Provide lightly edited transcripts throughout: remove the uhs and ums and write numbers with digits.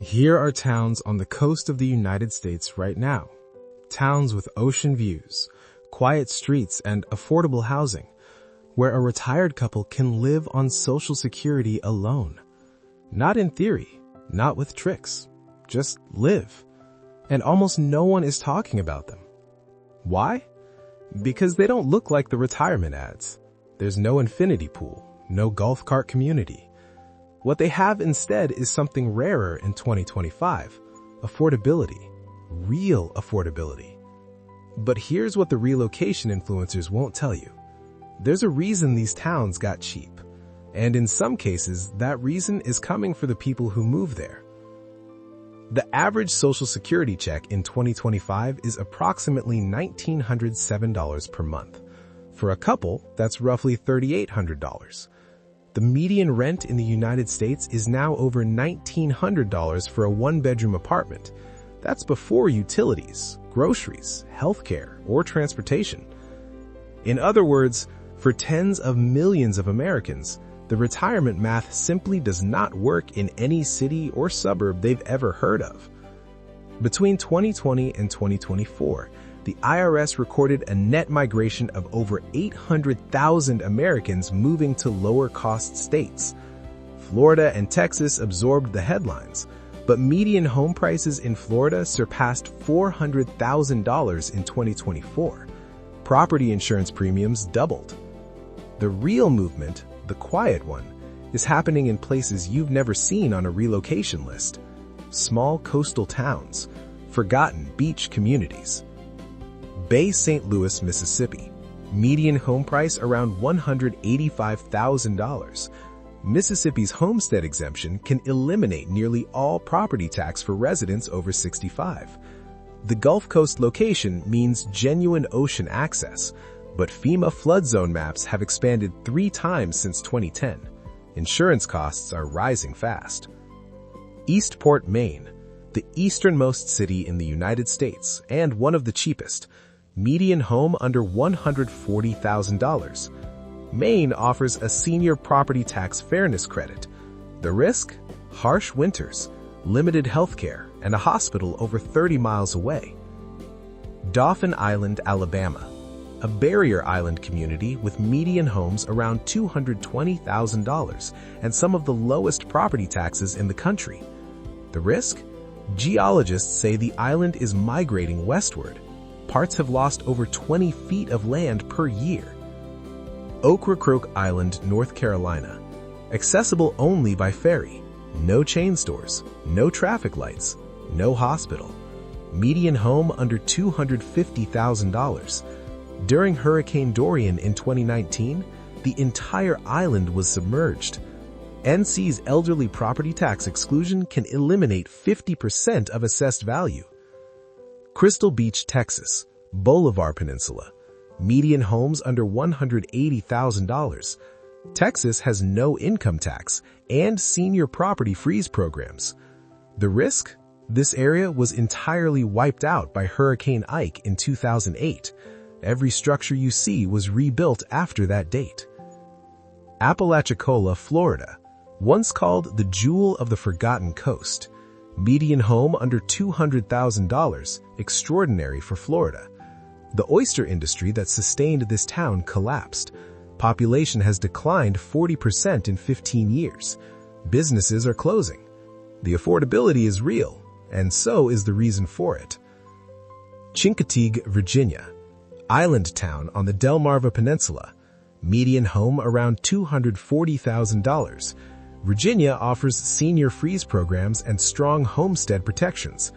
Here are towns on the coast of the United States right now. Towns with ocean views, quiet streets, and affordable housing, where a retired couple can live on Social Security alone. Not in theory, not with tricks, just live. And almost no one is talking about them. Why? Because they don't look like the retirement ads. There's no infinity pool, no golf cart community. What they have instead is something rarer in 2025, affordability, real affordability. But here's what the relocation influencers won't tell you. There's a reason these towns got cheap, and in some cases, that reason is coming for the people who move there. The average Social Security check in 2025 is approximately $1,907 per month. For a couple, that's roughly $3,800. The median rent in the United States is now over $1,900 for a one-bedroom apartment. That's before utilities, groceries, healthcare, or transportation. In other words, for tens of millions of Americans, the retirement math simply does not work in any city or suburb they've ever heard of. Between 2020 and 2024, the IRS recorded a net migration of over 800,000 Americans moving to lower-cost states. Florida and Texas absorbed the headlines, but median home prices in Florida surpassed $400,000 in 2024. Property insurance premiums doubled. The real movement, the quiet one, is happening in places you've never seen on a relocation list. Small coastal towns, forgotten beach communities. Bay St. Louis, Mississippi. Median home price around $185,000. Mississippi's homestead exemption can eliminate nearly all property tax for residents over 65. The Gulf Coast location means genuine ocean access, but FEMA flood zone maps have expanded 3 times since 2010. Insurance costs are rising fast. Eastport, Maine, the easternmost city in the United States and one of the cheapest. Median home under $140,000. Maine offers a senior property tax fairness credit. The risk? Harsh winters, limited health care, and a hospital over 30 miles away. Dauphin Island, Alabama, a barrier island community with median homes around $220,000 and some of the lowest property taxes in the country. The risk? Geologists say the island is migrating westward. Parts have lost over 20 feet of land per year. Ocracoke Island, North Carolina. Accessible only by ferry. No chain stores, no traffic lights, no hospital. Median home under $250,000. During Hurricane Dorian in 2019, the entire island was submerged. NC's elderly property tax exclusion can eliminate 50% of assessed value. Crystal Beach, Texas, Bolivar Peninsula. Median homes under $180,000. Texas has no income tax and senior property freeze programs. The risk? This area was entirely wiped out by Hurricane Ike in 2008. Every structure you see was rebuilt after that date. Apalachicola, Florida, once called the Jewel of the Forgotten Coast. Median home under $200,000, extraordinary for Florida. The oyster industry that sustained this town collapsed. Population has declined 40% in 15 years. Businesses are closing. The affordability is real, and so is the reason for it. Chincoteague, Virginia, island town on the Delmarva Peninsula. Median home around $240,000. Virginia offers senior freeze programs and strong homestead protections.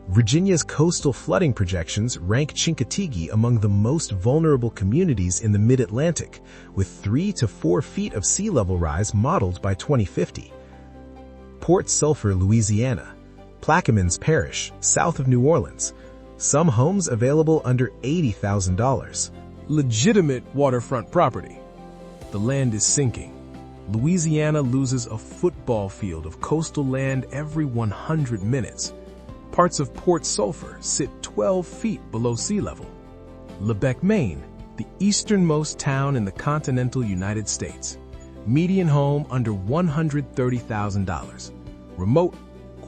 Virginia's coastal flooding projections rank Chincoteague among the most vulnerable communities in the mid-Atlantic, with 3 to 4 feet of sea level rise modeled by 2050. Port Sulphur, Louisiana, Plaquemines Parish, south of New Orleans. Some homes available under $80,000. Legitimate waterfront property. The land is sinking. Louisiana loses a football field of coastal land every 100 minutes. Parts of Port Sulphur sit 12 feet below sea level. Lebec, Maine, the easternmost town in the continental United States. Median home under $130,000. Remote,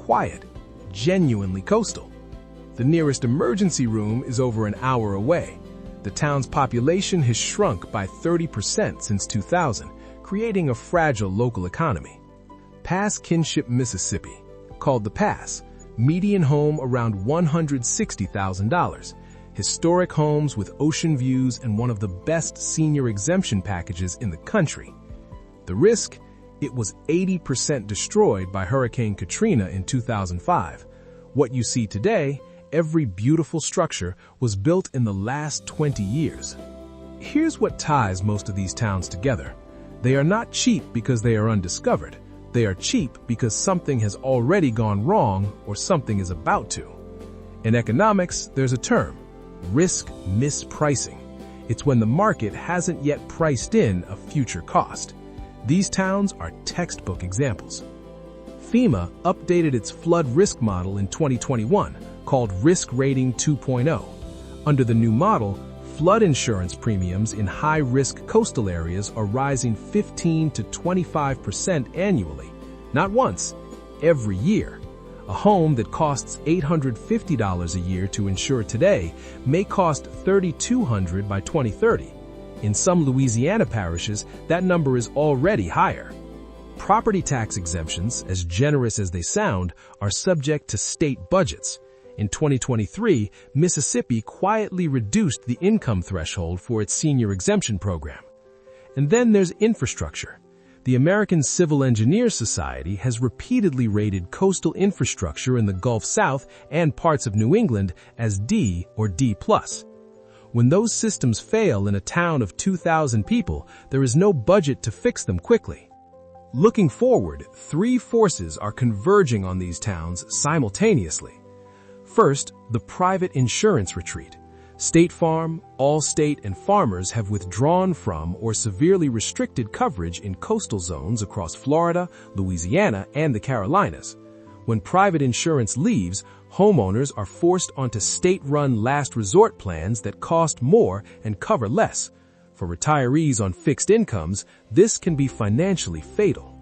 quiet, genuinely coastal. The nearest emergency room is over an hour away. The town's population has shrunk by 30% since 2000, creating a fragile local economy. Pass Kinship, Mississippi, called the Pass, median home around $160,000. Historic homes with ocean views and one of the best senior exemption packages in the country. The risk? It was 80% destroyed by Hurricane Katrina in 2005. What you see today, every beautiful structure, was built in the last 20 years. Here's what ties most of these towns together. They are not cheap because they are undiscovered. They are cheap because something has already gone wrong or something is about to. In economics, there's a term, risk mispricing. It's when the market hasn't yet priced in a future cost. These towns are textbook examples. FEMA updated its flood risk model in 2021, called Risk Rating 2.0. Under the new model, flood insurance premiums in high-risk coastal areas are rising 15 to 25% annually. Not once, every year. A home that costs $850 a year to insure today may cost $3,200 by 2030. In some Louisiana parishes, that number is already higher. Property tax exemptions, as generous as they sound, are subject to state budgets. In 2023, Mississippi quietly reduced the income threshold for its senior exemption program. And then there's infrastructure. The American Civil Engineers Society has repeatedly rated coastal infrastructure in the Gulf South and parts of New England as D or D+. When those systems fail in a town of 2,000 people, there is no budget to fix them quickly. Looking forward, three forces are converging on these towns simultaneously. First, the private insurance retreat. State Farm, Allstate, and Farmers have withdrawn from or severely restricted coverage in coastal zones across Florida, Louisiana, and the Carolinas. When private insurance leaves, homeowners are forced onto state-run last resort plans that cost more and cover less. For retirees on fixed incomes, this can be financially fatal.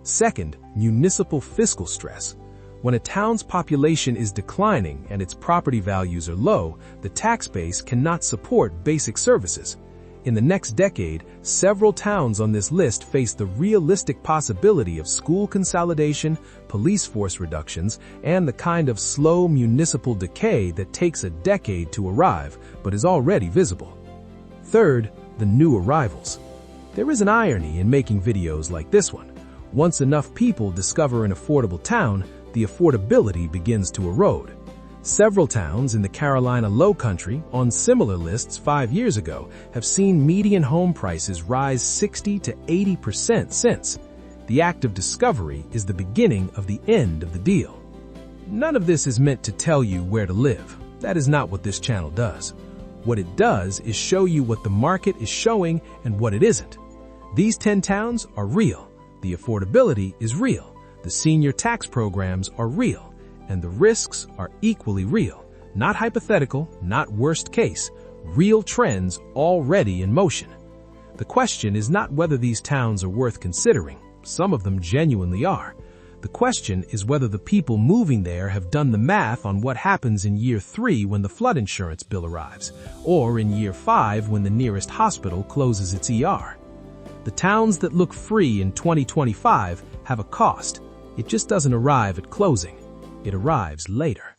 Second, municipal fiscal stress. When a town's population is declining and its property values are low, the tax base cannot support basic services. In the next decade, several towns on this list face the realistic possibility of school consolidation, police force reductions, and the kind of slow municipal decay that takes a decade to arrive but is already visible. Third, the new arrivals. There is an irony in making videos like this one. Once enough people discover an affordable town, the affordability begins to erode. Several towns in the Carolina Lowcountry, on similar lists 5 years ago, have seen median home prices rise 60 to 80% since. The act of discovery is the beginning of the end of the deal. None of this is meant to tell you where to live. That is not what this channel does. What it does is show you what the market is showing and what it isn't. These 10 towns are real. The affordability is real. The senior tax programs are real, and the risks are equally real. Not hypothetical, not worst case, real trends already in motion. The question is not whether these towns are worth considering. Some of them genuinely are. The question is whether the people moving there have done the math on what happens in year 3 when the flood insurance bill arrives, or in year 5 when the nearest hospital closes its ER. The towns that look free in 2025 have a cost. It just doesn't arrive at closing. It arrives later.